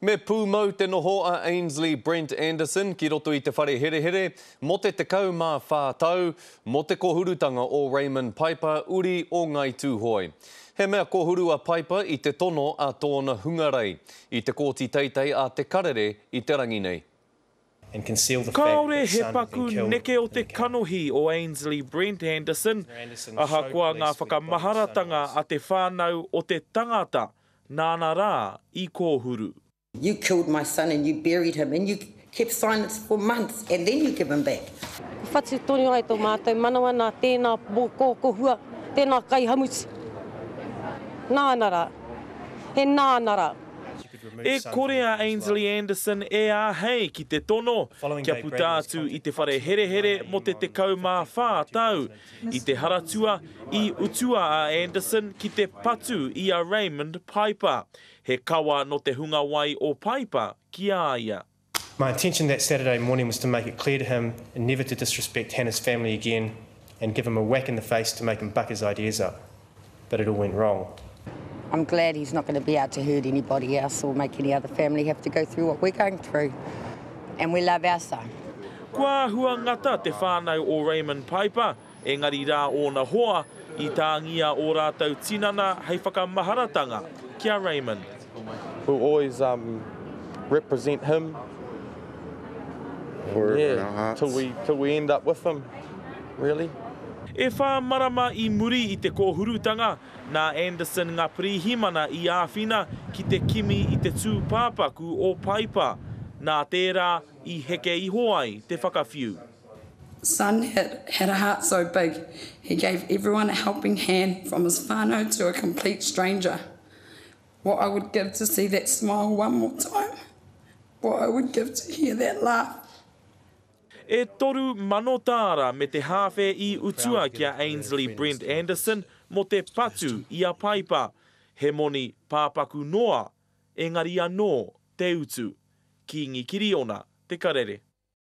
Me pūmau te noho a Ainsley Brent Anderson ki roto I te whare here here, mo te tekau mā whātau, mo te kohurutanga o Raymond Piper, uri o ngai tūhoi. He mea kohuru a Piper I te tono a tōna hungarei, I te kōti teitei a te karere I te rangi nei. Kāore he paku neke o te kanohi o Ainsley Brent Anderson, ahakoa ngā whakamaharatanga a te whānau o te tangata, nāna rā I kōhuru. You killed my son and you buried him and you kept silence for months and then you give him back. Whatu tonu ai tō mātou manawa nā tēnā kōkohua, tēnā kaihamuti. Nānara, he nānara. E korea Ainsley Anderson e āhei ki te tono, kia puta atu I te whare here here mo te tekau mā whātau, I te haratua I utua a Anderson ki te patu I a Raymond Piper. He kawa no te hunga wai o Piper ki a ia. My intention that Saturday morning was to make it clear to him and never to disrespect Hannah's family again and give him a whack in the face to make him buck his ideas up. But it all went wrong. I'm glad he's not going to be out to hurt anybody else or make any other family have to go through what we're going through. And we love our son. Kua hua ngata te whānau o Raymond Piper, engari rā ōna hoa I tāngia o rātau tinana hei whakamaharatanga kia Raymond. We'll always represent him till we end up with him, really. E whā marama I muri I te kōhurutanga, nā Anderson ngā pirihimana I āwhina ki te kimi I te tūpāpaku o Piper, nā tērā I heke iho ai te whakawhiu. Son had a heart so big, he gave everyone a helping hand from his whānau to a complete stranger. What I would give to see that smile one more time. What I would give to hear that laugh. E toru manotāra me te hawhe I utua kia Ainsley Brent Anderson mo te patu I a Piper. He moni pāpaku noa, engari anō te utu. Ki ngikiri ona te karere.